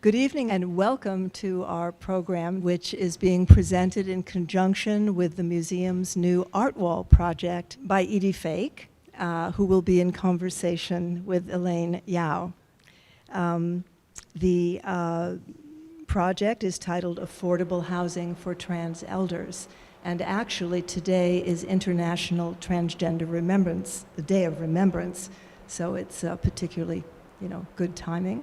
Good evening and welcome to our program, which is being presented in conjunction with the museum's new art wall project by Edie Fake, who will be in conversation with Elaine Yau. The project is titled Affordable Housing for Trans Elders, and actually today is International Transgender Remembrance, the Day of Remembrance, so it's particularly, good timing.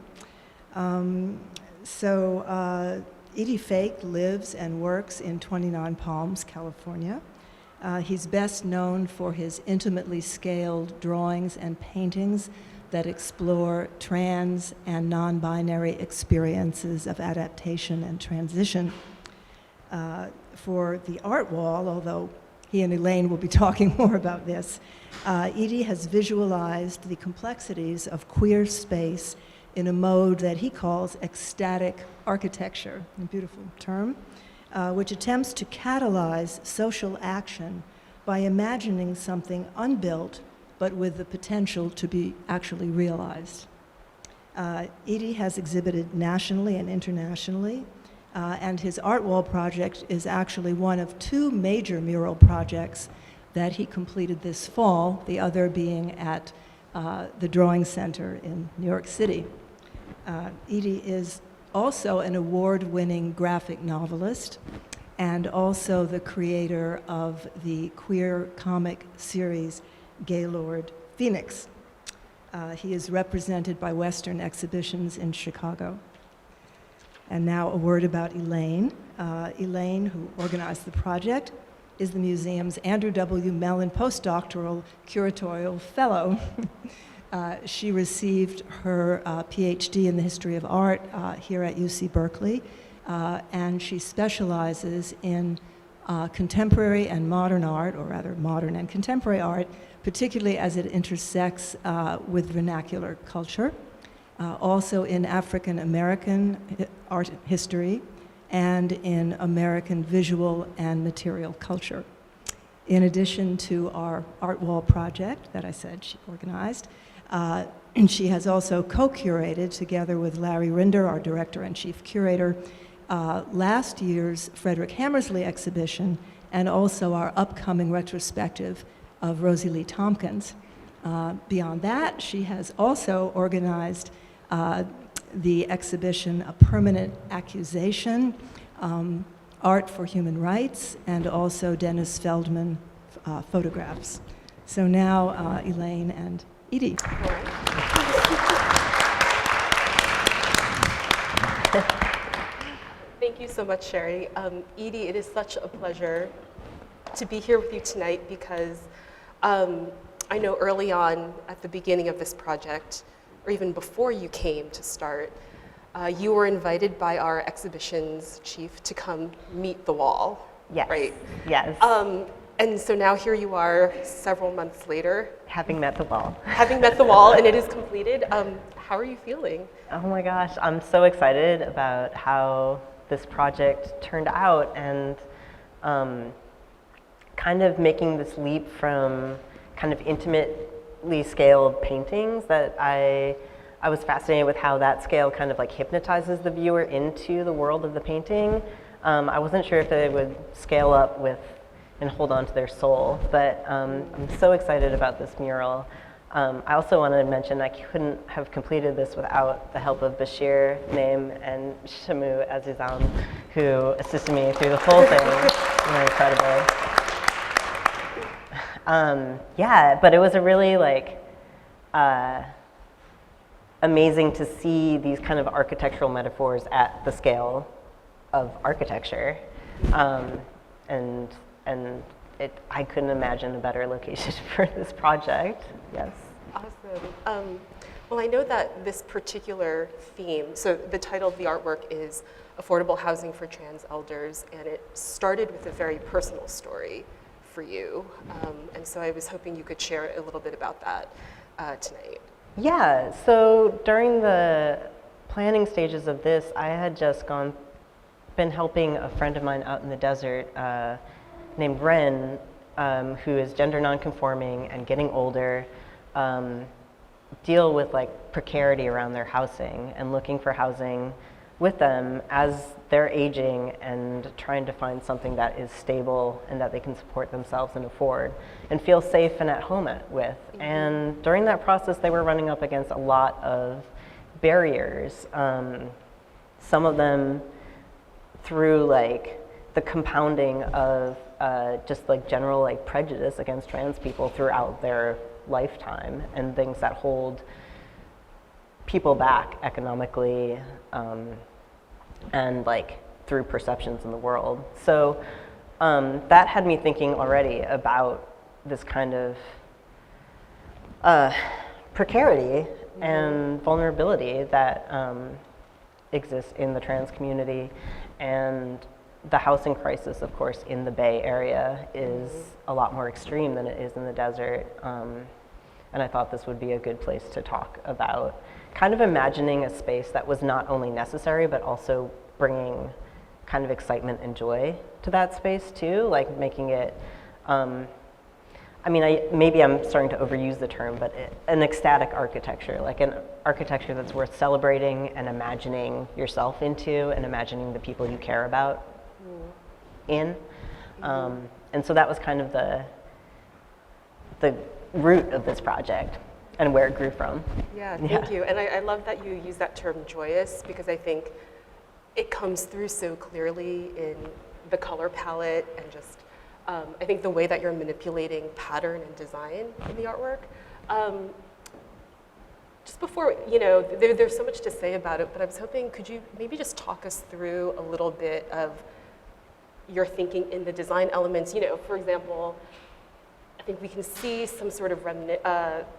Edie Fake lives and works in 29 Palms, California. He's best known for his intimately scaled drawings and paintings that explore trans and non-binary experiences of adaptation and transition. For the art wall, although he and Elaine will be talking more about this, Edie has visualized the complexities of queer space in a mode that he calls ecstatic architecture, a beautiful term, which attempts to catalyze social action by imagining something unbuilt but with the potential to be actually realized. Edie has exhibited nationally and internationally, and his art wall project is actually one of two major mural projects that he completed this fall, the other being at the Drawing Center in New York City. Edie is also an award-winning graphic novelist and also the creator of the queer comic series Gaylord Phoenix. He is represented by Western exhibitions in Chicago. And now a word about Elaine. Elaine, who organized the project, is the museum's Andrew W. Mellon Postdoctoral Curatorial Fellow. She received her PhD in the history of art here at UC Berkeley, and she specializes in contemporary and modern art, or rather modern and contemporary art, particularly as it intersects with vernacular culture, also in African American art history, and in American visual and material culture. In addition to our art wall project that I said she organized, and she has also co-curated, together with Larry Rinder, our director and chief curator, last year's Frederick Hammersley exhibition, and also our upcoming retrospective of Rosie Lee Tompkins. Beyond that, she has also organized the exhibition A Permanent Accusation, Art for Human Rights, and also Dennis Feldman photographs. So now, Elaine and Edie. Thank you so much, Sherry. Edie, it is such a pleasure to be here with you tonight because I know early on at the beginning of this project, or even before you came to start, you were invited by our exhibitions chief to come meet the wall. Yes. Right? Yes. And so now here you are several months later. Having met the wall. Having met the wall and it is completed. How are you feeling? Oh my gosh, I'm so excited about how this project turned out and kind of making this leap from kind of intimately scaled paintings that I was fascinated with how that scale kind of like hypnotizes the viewer into the world of the painting. I wasn't sure if they would scale up with and hold on to their soul, but I'm so excited about this mural. I also wanted to mention I couldn't have completed this without the help of Bashir Naim and Shamu Azizam, who assisted me through the whole thing. They're incredible. Yeah, but it was a really amazing to see these kind of architectural metaphors at the scale of architecture. I couldn't imagine a better location for this project. Yes. Awesome. Well, I know that this particular theme, so the title of the artwork is Affordable Housing for Trans Elders, and it started with a very personal story for you. And so I was hoping you could share a little bit about that tonight. Yeah, so during the planning stages of this, I had just been helping a friend of mine out in the desert named Ren, who is gender nonconforming and getting older, deal with like precarity around their housing and looking for housing with them as they're aging and trying to find something that is stable and that they can support themselves and afford and feel safe and at home with. And during that process, they were running up against a lot of barriers. Some of them through like the compounding of just like general like prejudice against trans people throughout their lifetime and things that hold people back economically and like through perceptions in the world. So that had me thinking already about this kind of precarity and vulnerability that exists in the trans community. And the housing crisis, of course, in the Bay Area is a lot more extreme than it is in the desert. And I thought this would be a good place to talk about kind of imagining a space that was not only necessary, but also bringing kind of excitement and joy to that space too, like making it, maybe I'm starting to overuse the term, but an ecstatic architecture, like an architecture that's worth celebrating and imagining yourself into and imagining the people you care about in. And so that was kind of the root of this project and where it grew from. Yeah, thank you. And I love that you use that term joyous, because I think it comes through so clearly in the color palette and just, I think the way that you're manipulating pattern and design in the artwork. Just before, there's so much to say about it, but I was hoping, could you maybe just talk us through a little bit of your thinking in the design elements? For example, I think we can see some sort of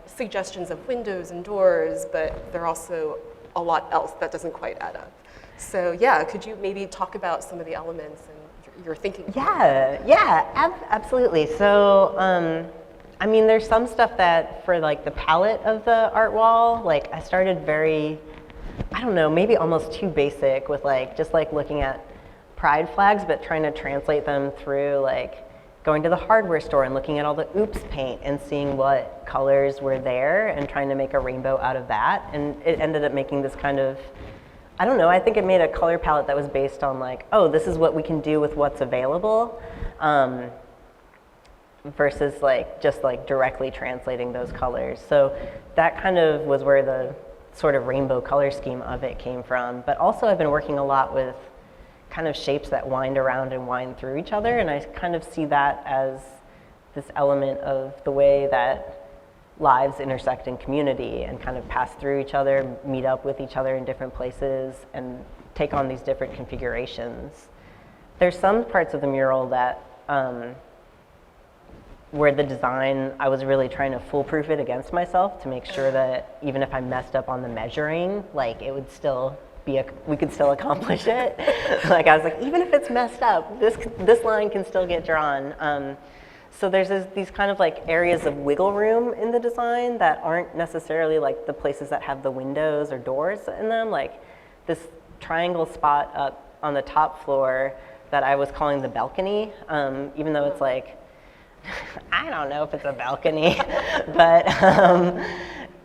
suggestions of windows and doors, but there are also a lot else that doesn't quite add up. So yeah, could you maybe talk about some of the elements and your thinking? Absolutely. So, there's some stuff that for like the palette of the art wall, like I started very, maybe almost too basic with like, just like looking at pride flags, but trying to translate them through like going to the hardware store and looking at all the oops paint and seeing what colors were there and trying to make a rainbow out of that. And it ended up making this kind of, I think it made a color palette that was based on like, oh, this is what we can do with what's available, versus like just like directly translating those colors. So that kind of was where the sort of rainbow color scheme of it came from. But also I've been working a lot with kind of shapes that wind around and wind through each other, and I kind of see that as this element of the way that lives intersect in community and kind of pass through each other, meet up with each other in different places, and take on these different configurations. There's some parts of the mural that where the design, I was really trying to foolproof it against myself to make sure that even if I messed up on the measuring, like it would still we could still accomplish it. Like I was like, even if it's messed up, this line can still get drawn. So there's these kind of like areas of wiggle room in the design that aren't necessarily like the places that have the windows or doors in them. Like this triangle spot up on the top floor that I was calling the balcony, even though it's like, I don't know if it's a balcony, but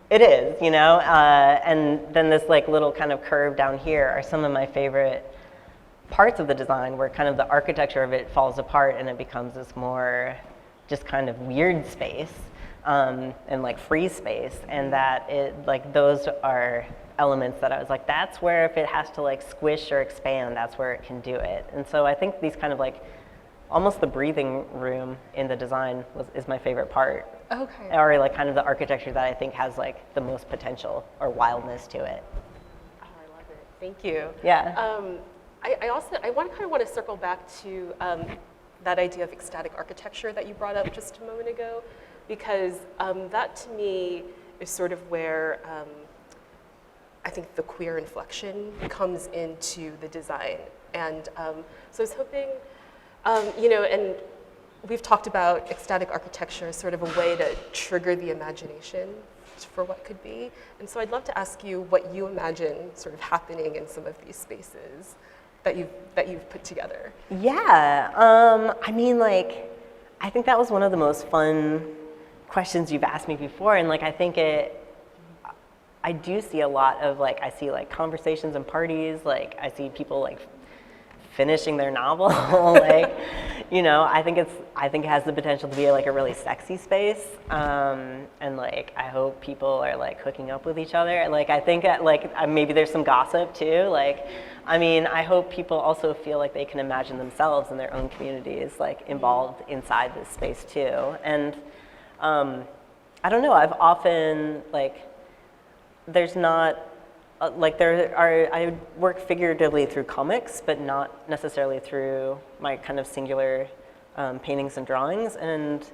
it is, and then this like little kind of curve down here are some of my favorite parts of the design, where kind of the architecture of it falls apart and it becomes this more just kind of weird space and like free space, and that it like those are elements that I was like, that's where if it has to like squish or expand, that's where it can do it. And so I think these kind of like almost the breathing room in the design is my favorite part. Okay. Or like kind of the architecture that I think has like the most potential or wildness to it. Oh, I love it. Thank you. Yeah. I want to circle back to that idea of ecstatic architecture that you brought up just a moment ago, because that to me is sort of where I think the queer inflection comes into the design. And so I was hoping, and we've talked about ecstatic architecture as sort of a way to trigger the imagination for what could be. And so I'd love to ask you what you imagine sort of happening in some of these spaces that you've put together. Yeah, I think that was one of the most fun questions you've asked me before, and like I I do see a lot of like, I see like conversations and parties, like I see people like finishing their novel, like, you know, I think it has the potential to be like a really sexy space, and like I hope people are like hooking up with each other. Like I think like maybe there's some gossip too. Like, I mean, I hope people also feel like they can imagine themselves in their own communities, like involved inside this space too. And I don't know. I've often like there's not. I work figuratively through comics, but not necessarily through my kind of singular paintings and drawings. And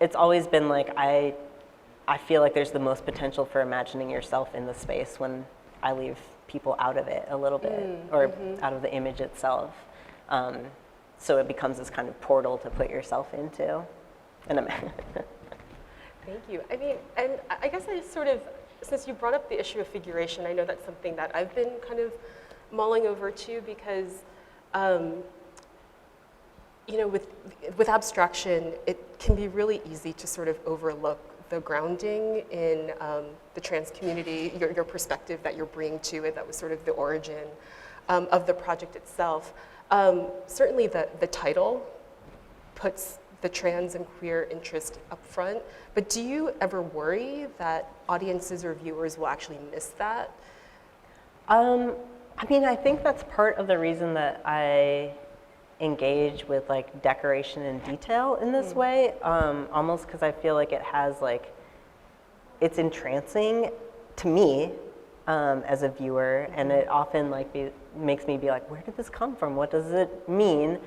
it's always been like, I feel like there's the most potential for imagining yourself in the space when I leave people out of it a little bit, or out of the image itself. So it becomes this kind of portal to put yourself into. And Thank you. I mean, and I guess I sort of, since you brought up the issue of figuration, I know that's something that I've been kind of mulling over too, because, you know, with abstraction, it can be really easy to sort of overlook the grounding in the trans community, your perspective that you're bringing to it. That was sort of the origin of the project itself. Certainly the title puts the trans and queer interest up front, but do you ever worry that audiences or viewers will actually miss that? I mean, I think that's part of the reason that I engage with like decoration and detail in this way, almost because I feel like it has like, it's entrancing to me as a viewer, and it often like makes me be like, where did this come from? What does it mean?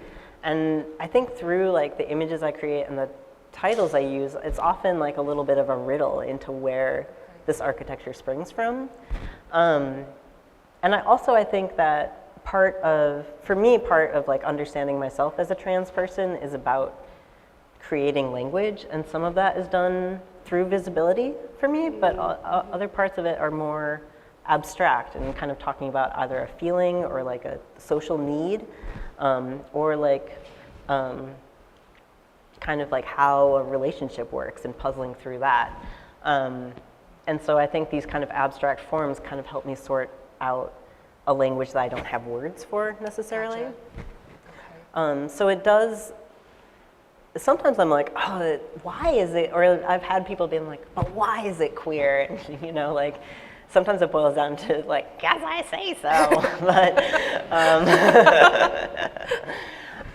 And I think through like the images I create and the titles I use, it's often like a little bit of a riddle into where this architecture springs from. And I think that part of like understanding myself as a trans person is about creating language, and some of that is done through visibility for me, but other parts of it are more abstract and kind of talking about either a feeling or like a social need, or like kind of like how a relationship works and puzzling through that. And so I think these kind of abstract forms kind of help me sort out a language that I don't have words for necessarily. Gotcha. Okay. So it does, sometimes I'm like, oh, why is it, or I've had people being like, but why is it queer? And, you know, like, sometimes it boils down to like, guess I say so. But,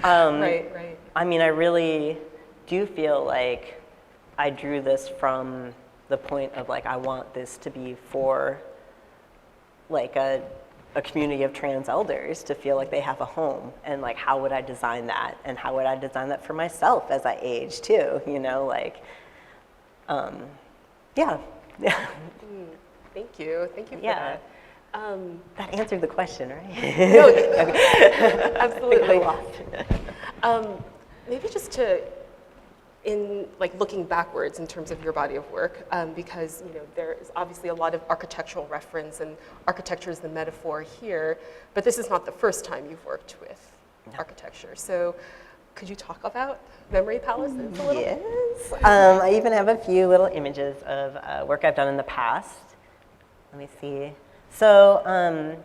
Right. I mean, I really do feel like I drew this from the point of like, I want this to be for like a community of trans elders to feel like they have a home, and like, how would I design that? And how would I design that for myself as I age too, you know, like, yeah. Thank you for Yeah. that. That answered the question, right? No, absolutely. Maybe just in like looking backwards in terms of your body of work, because you know there is obviously a lot of architectural reference, and architecture is the metaphor here, but this is not the first time you've worked with architecture. So could you talk about memory palaces a little? Yes. I even have a few little images of work I've done in the past. Let me see. So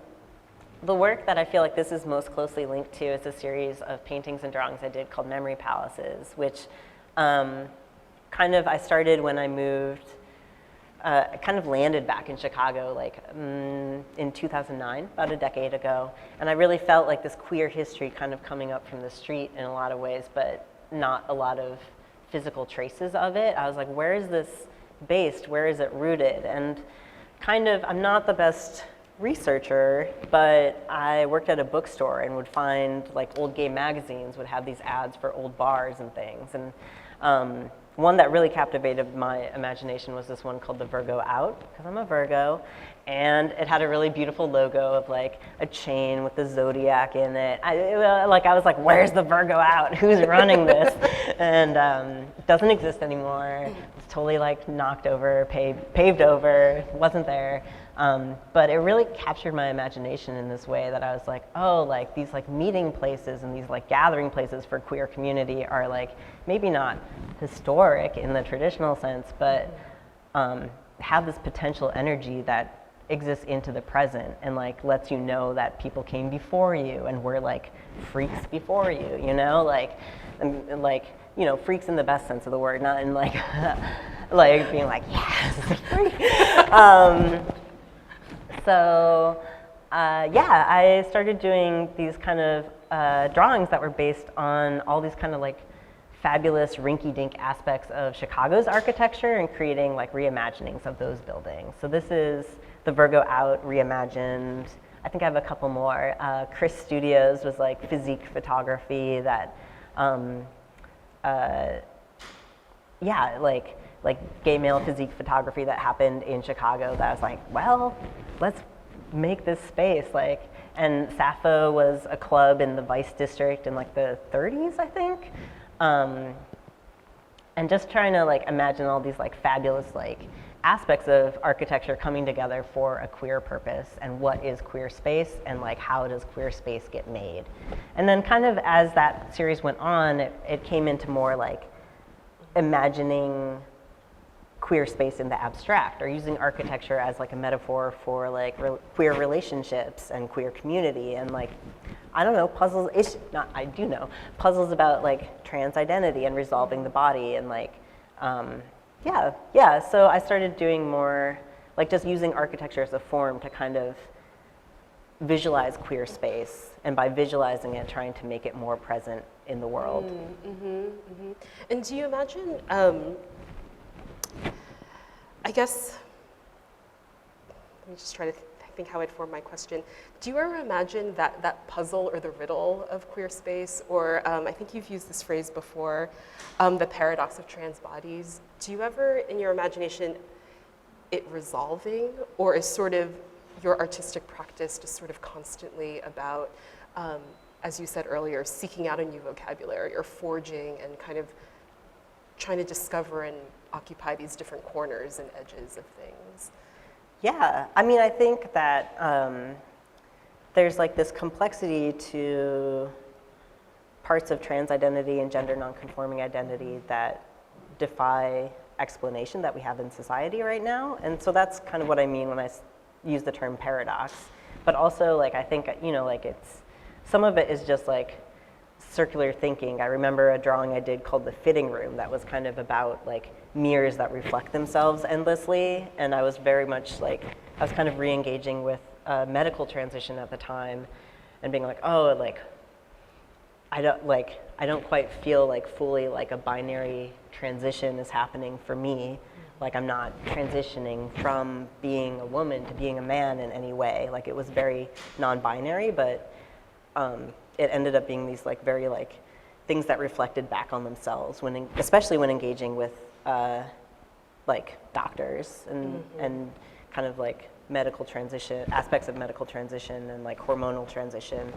the work that I feel like this is most closely linked to is a series of paintings and drawings I did called Memory Palaces, which kind of I started when I moved, I kind of landed back in Chicago like in 2009, about a decade ago. And I really felt like this queer history kind of coming up from the street in a lot of ways, but not a lot of physical traces of it. I was like, where is this based? Where is it rooted? And kind of, I'm not the best researcher, but I worked at a bookstore and would find like old gay magazines would have these ads for old bars and things. And one that really captivated my imagination was this one called the Virgo Out, because I'm a Virgo, and it had a really beautiful logo of like a chain with the zodiac in it. I was like, where's the Virgo Out? Who's running this? And it doesn't exist anymore. It's totally like knocked over, paved over, wasn't there. But it really captured my imagination in this way that I was like, oh, like these like meeting places and these like gathering places for queer community are like maybe not historic in the traditional sense, but have this potential energy that exists into the present and like lets you know that people came before you and were like freaks before you, you know, like, and like, you know, freaks in the best sense of the word, not in like, like being like, yes, freak. Yeah, I started doing these kind of drawings that were based on all these kind of like fabulous rinky-dink aspects of Chicago's architecture and creating like reimaginings of those buildings. So this is the Virgo Out reimagined. I think I have a couple more. Chris Studios was like physique photography that, yeah, like gay male physique photography that happened in Chicago that I was like, well, let's make this space. Like, and Sappho was a club in the Vice District in like the 30s, I think. And just trying to like imagine all these like fabulous like aspects of architecture coming together for a queer purpose, and what is queer space and like how does queer space get made. And then kind of as that series went on, it came into more like imagining queer space in the abstract, or using architecture as like a metaphor for like queer relationships and queer community, and like, I don't know, puzzles, I do know, puzzles about like trans identity and resolving the body, and like, yeah, so I started doing more, like just using architecture as a form to kind of visualize queer space, and by visualizing it, trying to make it more present in the world. And do you imagine, I guess, let me just try to think how I'd form my question. Do you ever imagine that puzzle or the riddle of queer space, or I think you've used this phrase before, the paradox of trans bodies. Do you ever, in your imagination, it resolving, or is sort of your artistic practice just sort of constantly about, as you said earlier, seeking out a new vocabulary, or forging and kind of trying to discover and occupy these different corners and edges of things? Yeah, I mean, I think that there's like this complexity to parts of trans identity and gender nonconforming identity that defy explanation that we have in society right now. And so that's kind of what I mean when I use the term paradox. But also, like, I think, you know, like some of it is just like circular thinking. I remember a drawing I did called The Fitting Room that was kind of about like mirrors that reflect themselves endlessly, and I was very much like, I was kind of re-engaging with medical transition at the time, and being like, oh, like, I don't quite feel like fully like a binary transition is happening for me. Like, I'm not transitioning from being a woman to being a man in any way. Like, it was very non-binary, but it ended up being these like very like things that reflected back on themselves when, especially when engaging with like doctors and kind of like medical transition, aspects of medical transition and like hormonal transition.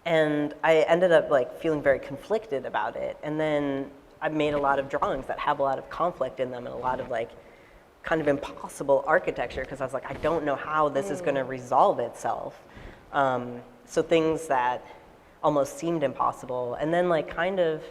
And I ended up like feeling very conflicted about it. And then I made a lot of drawings that have a lot of conflict in them and a lot of like kind of impossible architecture, because I was like, I don't know how this is gonna resolve itself. So things that almost seemed impossible. And then like kind of,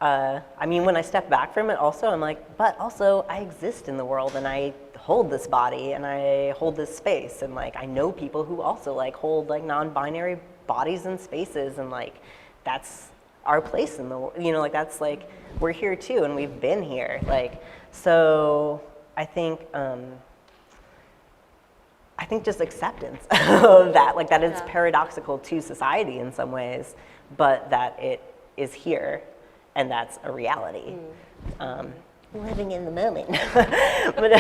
I mean, when I step back from it also, I'm like, but also I exist in the world and I hold this body and I hold this space. And like, I know people who also like hold like non-binary bodies and spaces, and like, that's our place in the world, you know, like that's like, we're here too and we've been here. Like, so I think just acceptance of that, like that it's paradoxical to society in some ways, but that it is here and that's a reality. Living in the moment. but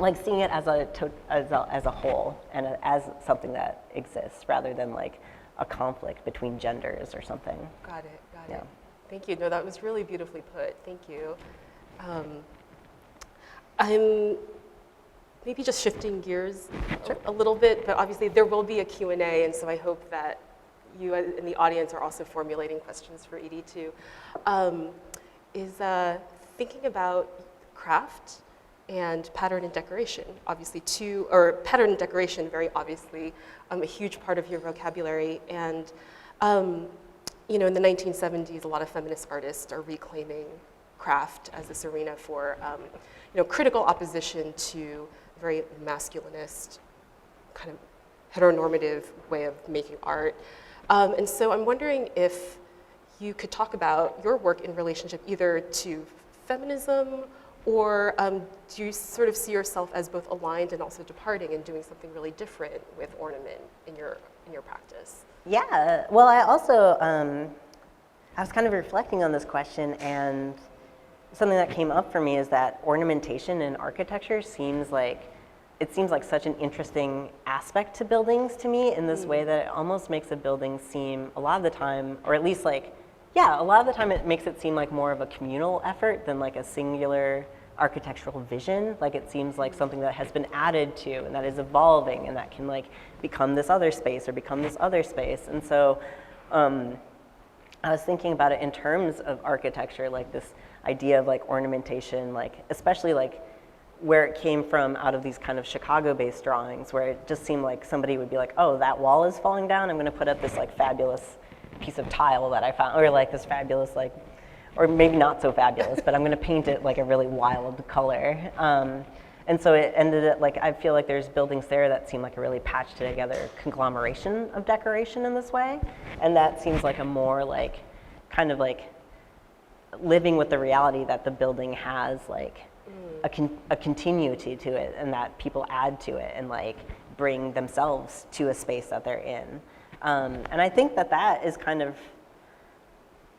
like seeing it as a whole and as something that exists rather than like a conflict between genders or something. Got it. Thank you. No, that was really beautifully put. Thank you. I'm maybe just shifting gears a little bit, but obviously there will be a Q&A, and so I hope that you in the audience are also formulating questions for Edie too. Is thinking about craft and pattern and decoration, obviously pattern and decoration, very obviously, a huge part of your vocabulary. And, you know, in the 1970s, a lot of feminist artists are reclaiming craft as this arena for critical opposition to a very masculinist, kind of heteronormative way of making art. And so I'm wondering if you could talk about your work in relationship either to feminism, or do you sort of see yourself as both aligned and also departing and doing something really different with ornament in your practice? Yeah, well, I also, I was kind of reflecting on this question, and something that came up for me is that ornamentation in architecture seems like such an interesting aspect to buildings to me, in this way that it almost makes a building seem, a lot of the time, or at least a lot of the time it makes it seem like more of a communal effort than like a singular architectural vision. Like it seems like something that has been added to and that is evolving and that can like become this other space or become this other space. And so I was thinking about it in terms of architecture, like this idea of like ornamentation, like especially like where it came from out of these kind of Chicago-based drawings, where it just seemed like somebody would be like, oh, that wall is falling down, I'm gonna put up this like fabulous piece of tile that I found, or like this fabulous like, or maybe not so fabulous, but I'm gonna paint it like a really wild color. And so it ended up like, I feel like there's buildings there that seem like a really patched together conglomeration of decoration in this way. And that seems like a more like, kind of like living with the reality that the building has like a continuity to it, and that people add to it and like bring themselves to a space that they're in. And I think that is kind of,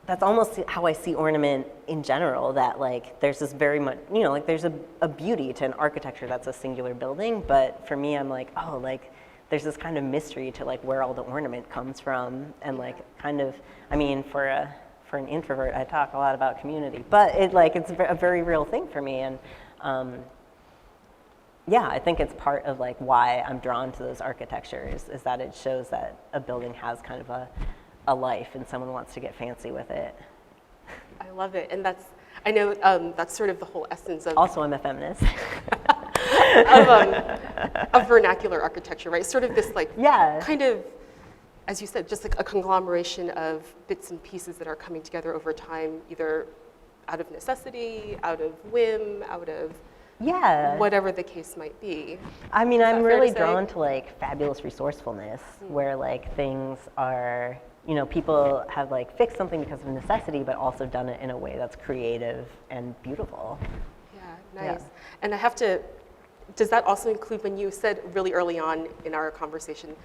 that's almost how I see ornament in general, that like there's this very much, like there's a beauty to an architecture that's a singular building, but for me I'm like, oh, like there's this kind of mystery to like where all the ornament comes from, and like kind of, I mean, for an introvert I talk a lot about community, but it's a very real thing for me. And yeah, I think it's part of like why I'm drawn to those architectures, is that it shows that a building has kind of a life and someone wants to get fancy with it. I love it, and I know that's sort of the whole essence of. Also, I'm a feminist. of vernacular architecture, right? Sort of this like, yeah, kind of, as you said, just like a conglomeration of bits and pieces that are coming together over time, either out of necessity, out of whim, out of whatever the case might be. I mean, I'm really drawn to like fabulous resourcefulness, where like things are, people have like fixed something because of necessity, but also done it in a way that's creative and beautiful. Yeah, nice. Yeah. And I have to, does that also include when you said really early on in our conversation,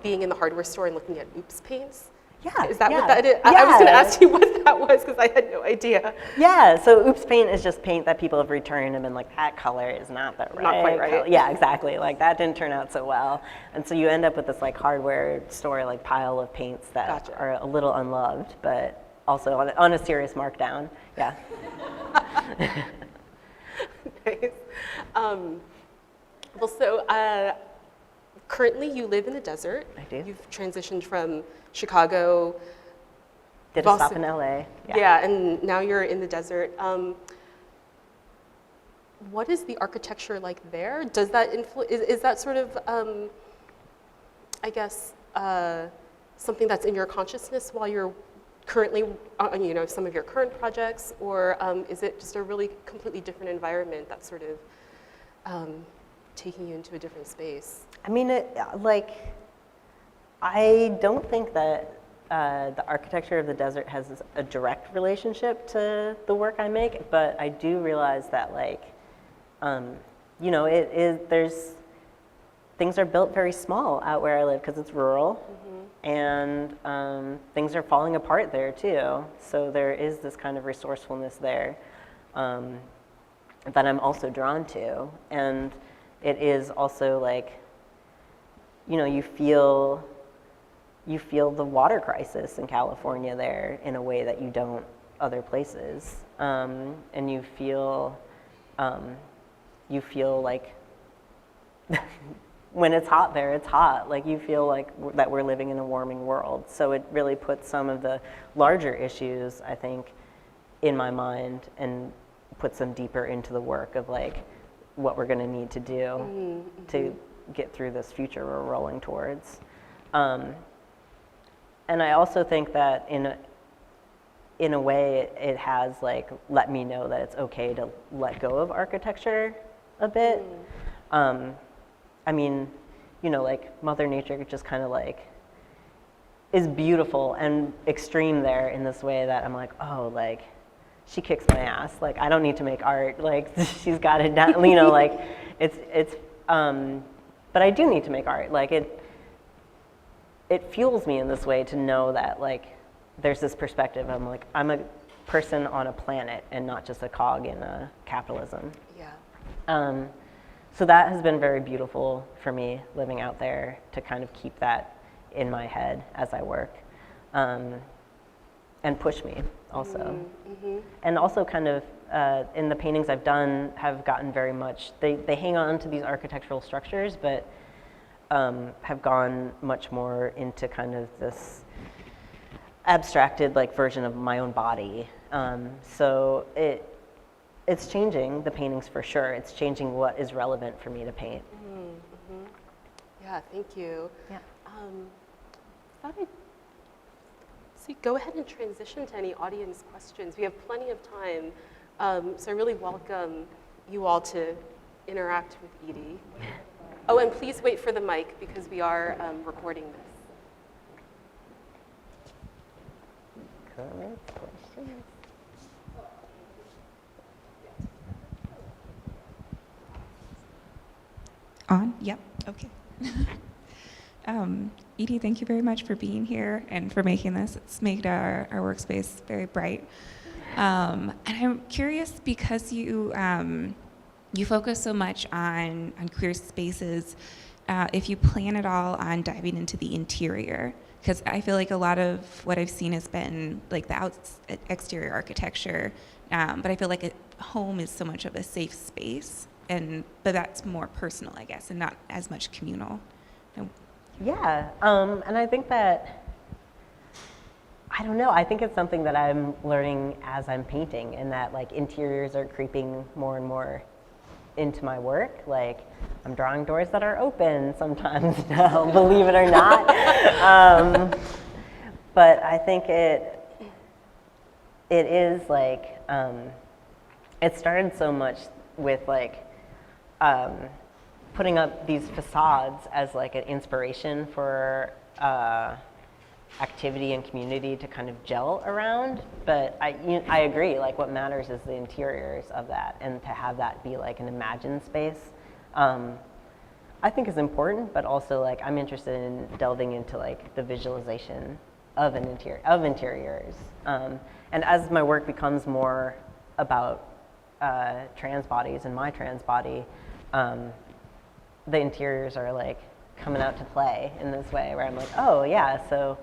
being in the hardware store and looking at oops paints? Yeah. Is that what that is? I was going to ask you what that was, because I had no idea. Yeah, so oops paint is just paint that people have returned and been like, that color is not the right not quite right. color. Yeah, exactly. Like that didn't turn out so well. And so you end up with this like hardware store like pile of paints that are a little unloved, but also on a serious markdown. Yeah. Nice. Well, so currently you live in the desert. I do. You've transitioned from Chicago. Did a stop in LA. Yeah, and now you're in the desert. What is the architecture like there? Does that is that sort of, I guess, something that's in your consciousness while you're currently, some of your current projects, or is it just a really completely different environment that's sort of taking you into a different space? I mean, I don't think that the architecture of the desert has a direct relationship to the work I make, but I do realize that there's, things are built very small out where I live because it's rural, and things are falling apart there too. So there is this kind of resourcefulness there that I'm also drawn to. And it is also like, you feel the water crisis in California there in a way that you don't other places. And you feel like when it's hot there, it's hot. Like you feel like that we're living in a warming world. So it really puts some of the larger issues, I think, in my mind and puts them deeper into the work of like what we're gonna need to do to get through this future we're rolling towards. And I also think that in a way, it has like let me know that it's okay to let go of architecture a bit. I mean, you know, like Mother Nature just kind of like is beautiful and extreme there in this way that I'm like, oh, like she kicks my ass. Like I don't need to make art. Like she's got it down. You know, like it's. But I do need to make art. Like it fuels me in this way to know that like there's this perspective. I'm like I'm a person on a planet and not just a cog in a capitalism. Yeah. So that has been very beautiful for me living out there to kind of keep that in my head as I work, and push me also. And also kind of in the paintings I've done have gotten very much, they hang on to these architectural structures, but have gone much more into kind of this abstracted like version of my own body. So it's changing the paintings for sure. It's changing what is relevant for me to paint. Yeah, thank you. Yeah. Thought I'd go ahead and transition to any audience questions. We have plenty of time, so I really welcome you all to interact with Edie. Oh, and please wait for the mic because we are recording this. Comments, questions? On? Yep. Okay. Edie, thank you very much for being here and for making this. It's made our workspace very bright. And I'm curious because you focus so much on queer spaces, if you plan at all on diving into the interior, because I feel like a lot of what I've seen has been like the exterior architecture, but I feel like home is so much of a safe space, but that's more personal, I guess, and not as much communal. Yeah, and I think that, I don't know, I think it's something that I'm learning as I'm painting, and that like interiors are creeping more and more into my work. Like I'm drawing doors that are open sometimes now, believe it or not. But I think it is like, it started so much with like, putting up these facades as like an inspiration for activity and community to kind of gel around. But I agree, like what matters is the interiors of that, and to have that be like an imagined space, I think is important, but also like I'm interested in delving into like the visualization of interiors. And as my work becomes more about trans bodies and my trans body, the interiors are like coming out to play in this way where I'm like, oh yeah, so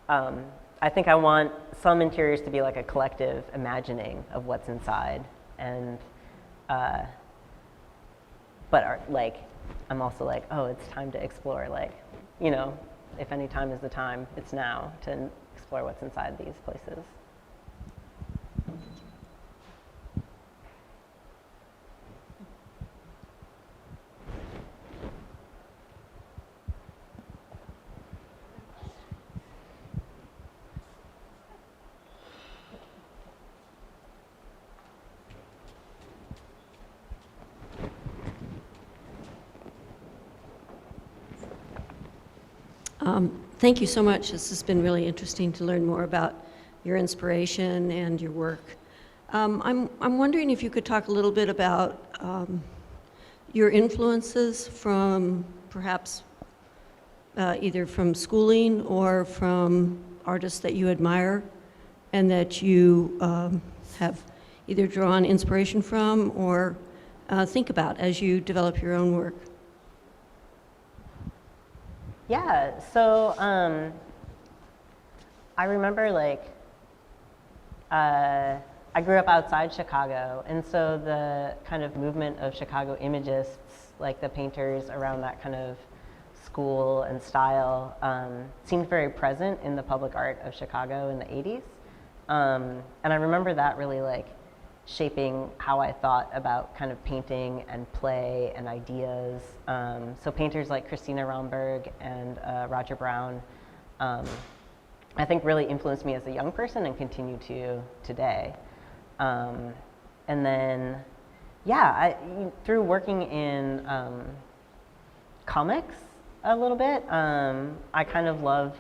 I think I want some interiors to be like a collective imagining of what's inside, and but like I'm also like, oh, it's time to explore, like, you know, if any time is the time, it's now to explore what's inside these places. Thank you so much. This has been really interesting to learn more about your inspiration and your work. I'm wondering if you could talk a little bit about your influences from perhaps either from schooling or from artists that you admire and that you have either drawn inspiration from or think about as you develop your own work. Yeah, so I remember like, I grew up outside Chicago, and so the kind of movement of Chicago imagists, like the painters around that kind of school and style, seemed very present in the public art of Chicago in the 80s. And I remember that really like shaping how I thought about kind of painting and play and ideas. So painters like Christina Romberg and Roger Brown I think really influenced me as a young person and continue to today. And then, yeah, through working in comics a little bit, I kind of love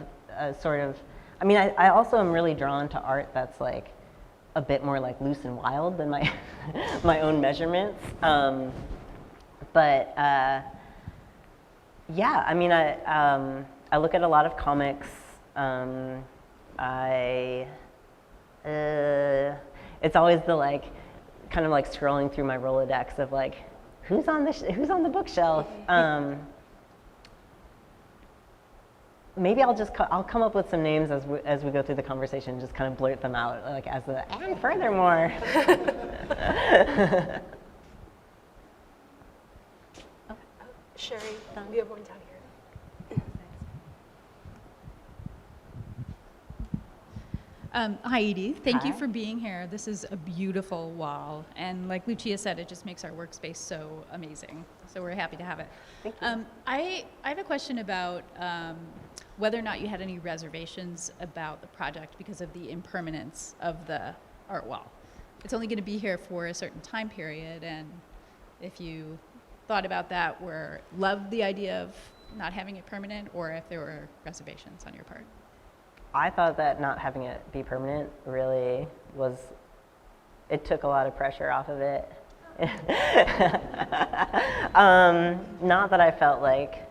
sort of, I mean, I also am really drawn to art that's like a bit more like loose and wild than my my own measurements. But yeah, I mean, I look at a lot of comics. It's always the like, kind of like scrolling through my Rolodex of like, who's on the bookshelf. Maybe I'll come up with some names as we go through the conversation, just kind of blurt them out like as the and furthermore. Sherry, we have one down here. Hi, Edie. Thank you Hi. for being here. This is a beautiful wall. And like Lucia said, it just makes our workspace so amazing. So we're happy to have it. Thank you. I have a question about whether or not you had any reservations about the project because of the impermanence of the art wall. It's only going to be here for a certain time period, and if you thought about that, loved the idea of not having it permanent, or if there were reservations on your part. I thought that not having it be permanent really it took a lot of pressure off of it. Not that I felt like,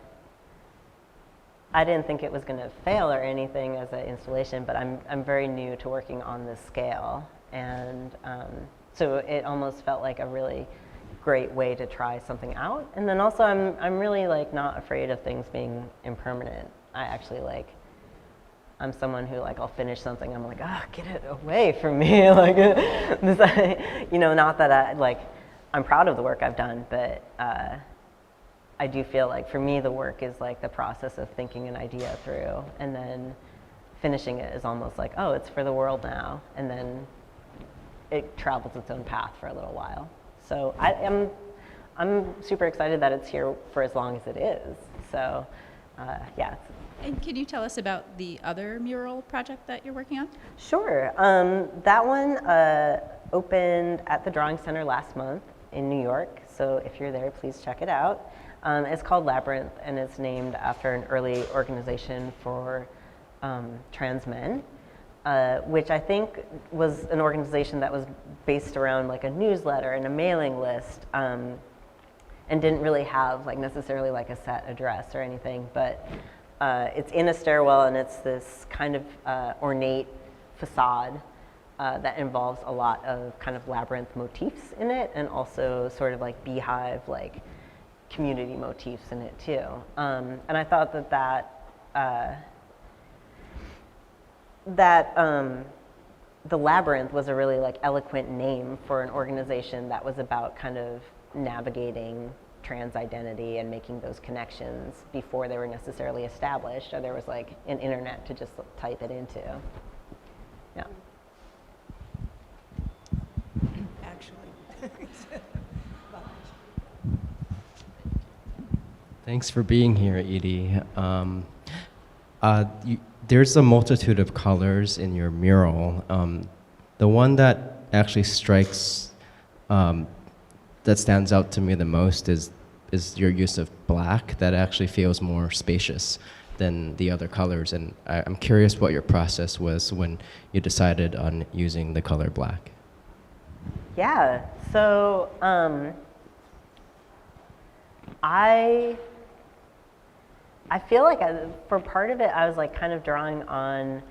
I didn't think it was going to fail or anything as an installation, but I'm very new to working on this scale. And so it almost felt like a really great way to try something out. And then also I'm really like not afraid of things being impermanent. I actually I'm someone who like, I'll finish something, I'm like, get it away from me. Like, this, not that I'm proud of the work I've done, but I do feel like for me, the work is like the process of thinking an idea through, and then finishing it is almost like, oh, it's for the world now. And then it travels its own path for a little while. So I'm super excited that it's here for as long as it is. So yeah. And can you tell us about the other mural project that you're working on? Sure. That one opened at the Drawing Center last month in New York. So if you're there, please check it out. It's called Labyrinth, and it's named after an early organization for trans men, which I think was an organization that was based around like a newsletter and a mailing list, and didn't really have like necessarily like a set address or anything, but it's in a stairwell, and it's this kind of ornate facade that involves a lot of kind of labyrinth motifs in it, and also sort of like beehive, like community motifs in it too. And I thought that the Labyrinth was a really like eloquent name for an organization that was about kind of navigating trans identity and making those connections before they were necessarily established, or there was like an internet to just type it into. Yeah. Actually. Thanks for being here, Edie. There's a multitude of colors in your mural. The one that actually that stands out to me the most is your use of black. That actually feels more spacious than the other colors. And I'm curious what your process was when you decided on using the color black. Yeah, so I feel like for part of it, I was like kind of drawing on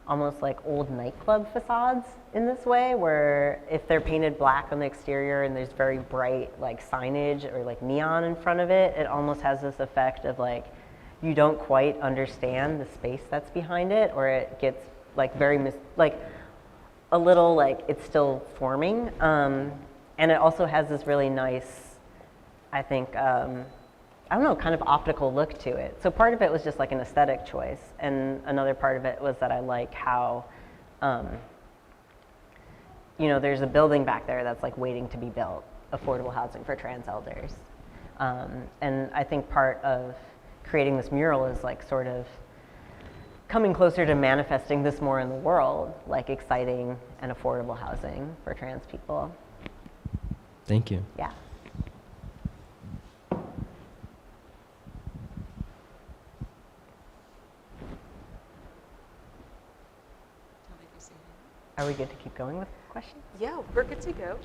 almost like old nightclub facades in this way, where if they're painted black on the exterior and there's very bright like signage or like neon in front of it, it almost has this effect of like you don't quite understand the space that's behind it, or it gets like like a little like it's still forming. And it also has this really nice, I think, I don't know, kind of optical look to it. So part of it was just like an aesthetic choice, and another part of it was that I like how, there's a building back there that's like waiting to be built, affordable housing for trans elders. And I think part of creating this mural is like sort of coming closer to manifesting this more in the world, like exciting and affordable housing for trans people. Thank you. Yeah. Are we good to keep going with questions? Yeah, we're good to go.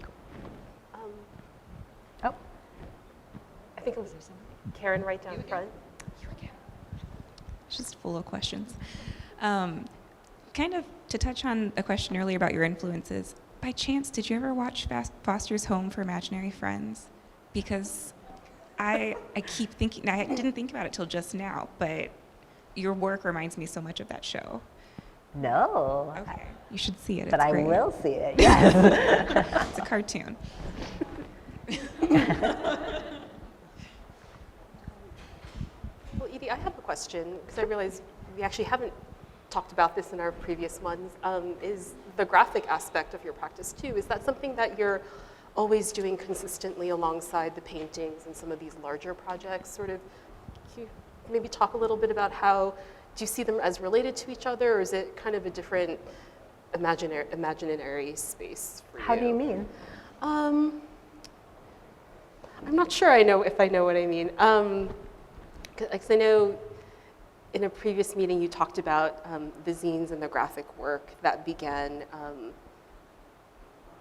Oh, I think it was Karen right down front. It's just full of questions. Kind of to touch on a question earlier about your influences, by chance, did you ever watch Foster's Home for Imaginary Friends? Because I keep thinking, I didn't think about it till just now, but your work reminds me so much of that show. no. Okay, you should see it. But It's I great. will see it, yes. It's a cartoon. Well, Edie, I have a question, because I realize we actually haven't talked about this in our previous ones, is the graphic aspect of your practice too. Is that something that you're always doing consistently alongside the paintings and some of these larger projects? Sort of, can you maybe talk a little bit about how, do you see them as related to each other, or is it kind of a different imaginary space for you? How do you mean? I'm not sure if I know what I mean. 'Cause I know in a previous meeting you talked about the zines and the graphic work that began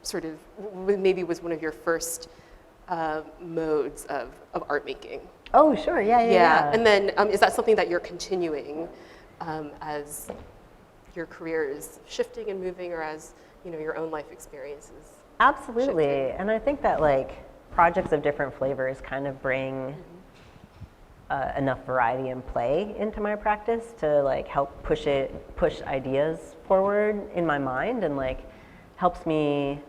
sort of, maybe was one of your first modes of art making. Oh, sure, yeah. And then is that something that you're continuing as your career is shifting and moving, or as your own life experiences? Absolutely, shifting? and I think that like projects of different flavors kind of bring enough variety and play into my practice to like help push ideas forward in my mind, and like helps me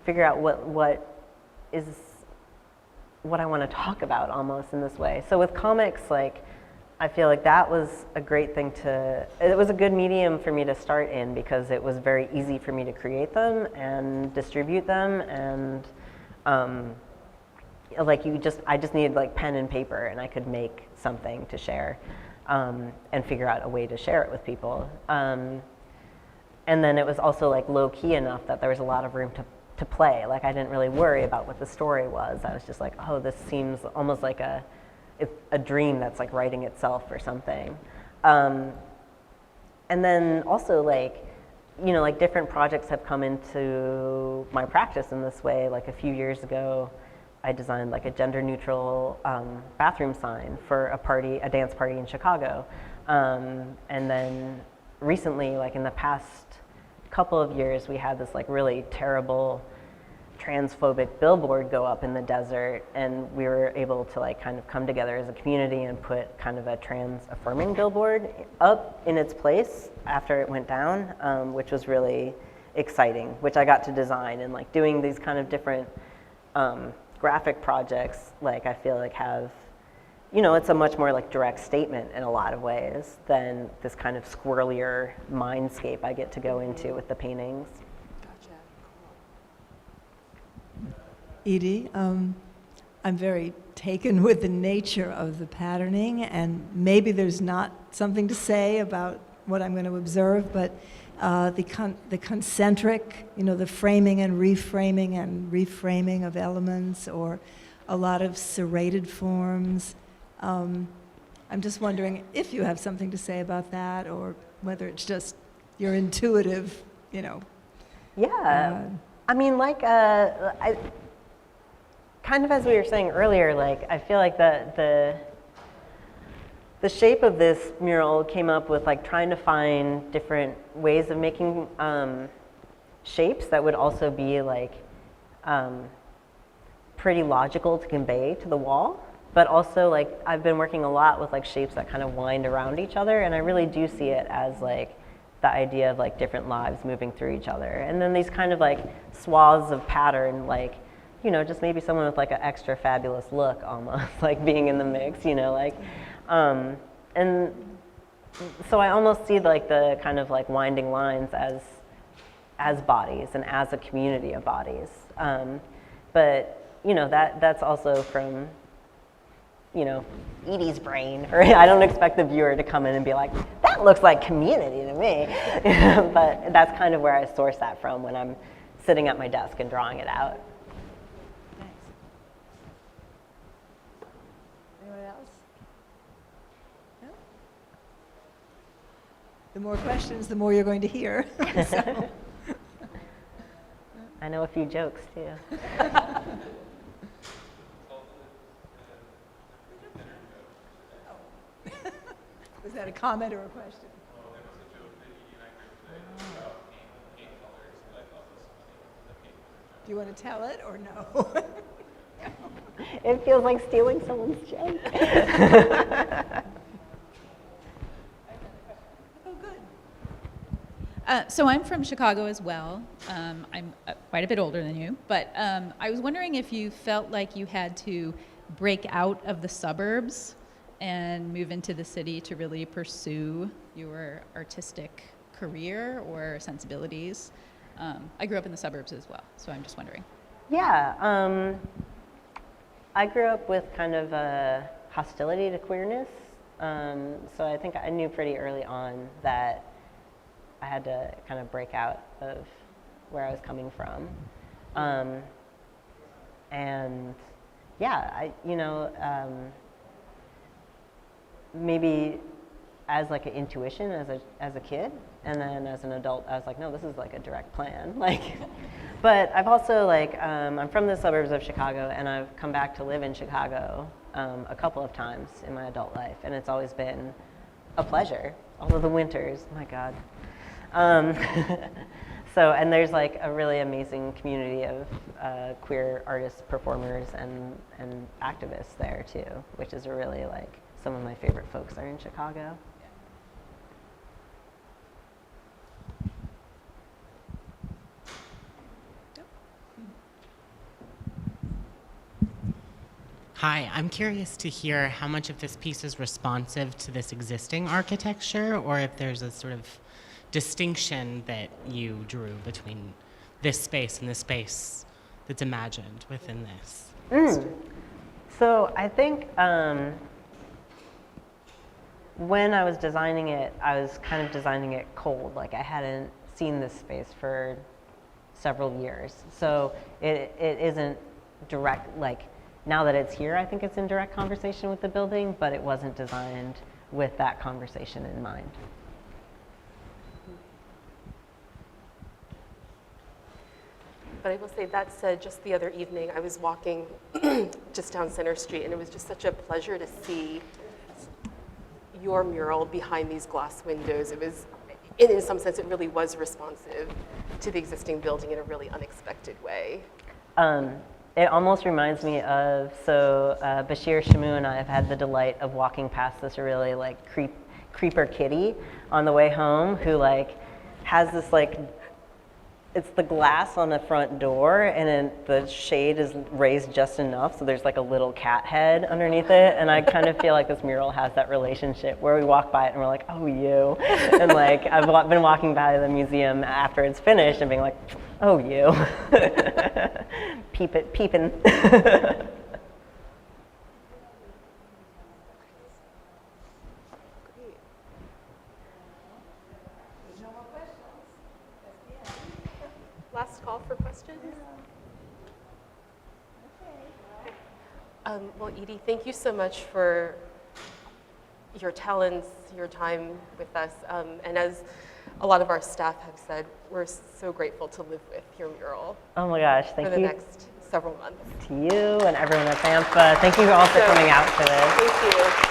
figure out what I want to talk about almost in this way. So with comics, like I feel like that was a great thing it was a good medium for me to start in, because it was very easy for me to create them and distribute them, and like I just needed like pen and paper, and I could make something to share and figure out a way to share it with people. And then it was also like low key enough that there was a lot of room to play. Like I didn't really worry about what the story was. I was just like, oh, this seems almost like a dream that's like writing itself or something. And then also like, like different projects have come into my practice in this way. Like a few years ago, I designed like a gender neutral bathroom sign for a dance party in Chicago. And then recently, like in the past couple of years, we had this like really terrible transphobic billboard go up in the desert, and we were able to like kind of come together as a community and put kind of a trans affirming billboard up in its place after it went down, which was really exciting, which I got to design. And like doing these kind of different graphic projects, like I feel like have, it's a much more like direct statement in a lot of ways than this kind of squirrelier mindscape I get to go into with the paintings. Gotcha. Edie, I'm very taken with the nature of the patterning, and maybe there's not something to say about what I'm going to observe, but the concentric, the framing and reframing of elements, or a lot of serrated forms. I'm just wondering if you have something to say about that, or whether it's just your intuitive, Yeah, I mean, like, I kind of as we were saying earlier, like, I feel like the shape of this mural came up with like trying to find different ways of making shapes that would also be like pretty logical to convey to the wall, but also like I've been working a lot with like shapes that kind of wind around each other, and I really do see it as like the idea of like different lives moving through each other, and then these kind of like swaths of pattern, like just maybe someone with like an extra fabulous look almost like being in the mix, like and so I almost see like the kind of like winding lines as bodies and as a community of bodies, but that's also from you know, Edie's brain, or I don't expect the viewer to come in and be like, that looks like community to me. But that's kind of where I source that from when I'm sitting at my desk and drawing it out. Thanks. Anyone else? No? The more questions, the more you're going to hear. So. I know a few jokes too. Was that a comment or a question? Do you want to tell it or no? It feels like stealing someone's joke. Oh, good. So I'm from Chicago as well. I'm quite a bit older than you, but I was wondering if you felt like you had to break out of the suburbs and move into the city to really pursue your artistic career or sensibilities. I grew up in the suburbs as well, so I'm just wondering. Yeah, I grew up with kind of a hostility to queerness, so I think I knew pretty early on that I had to kind of break out of where I was coming from. And yeah, maybe as like an intuition as a kid, and then as an adult, I was like, no, this is like a direct plan. Like, but I've also like, I'm from the suburbs of Chicago, and I've come back to live in Chicago a couple of times in my adult life, and it's always been a pleasure. Although the winters, my God. So, and there's like a really amazing community of queer artists, performers, and activists there too, which is really like, some of my favorite folks are in Chicago. Hi, I'm curious to hear how much of this piece is responsive to this existing architecture, or if there's a sort of distinction that you drew between this space and the space that's imagined within this. So I think when I was designing it, I was kind of designing it cold. Like I hadn't seen this space for several years. So it isn't direct, like now that it's here, I think it's in direct conversation with the building, but it wasn't designed with that conversation in mind. But I will say, that said, just the other evening, I was walking just down Center Street, and it was just such a pleasure to see your mural behind these glass windows. It was, in some sense, it really was responsive to the existing building in a really unexpected way. It almost reminds me of, Bashir Shamu and I have had the delight of walking past this really like creeper kitty on the way home, who like has this like, it's the glass on the front door, and then the shade is raised just enough so there's like a little cat head underneath it, and I kind of feel like this mural has that relationship where we walk by it and we're like, oh, you. And like I've been walking by the museum after it's finished and being like, oh, you. Peeping. Last call for questions? Well, Edie, thank you so much for your talents, your time with us. And as a lot of our staff have said, we're so grateful to live with your mural. Oh my gosh, thank you. For the next several months. To you and everyone at FAMFA. Thank you all for coming out for this. Thank you.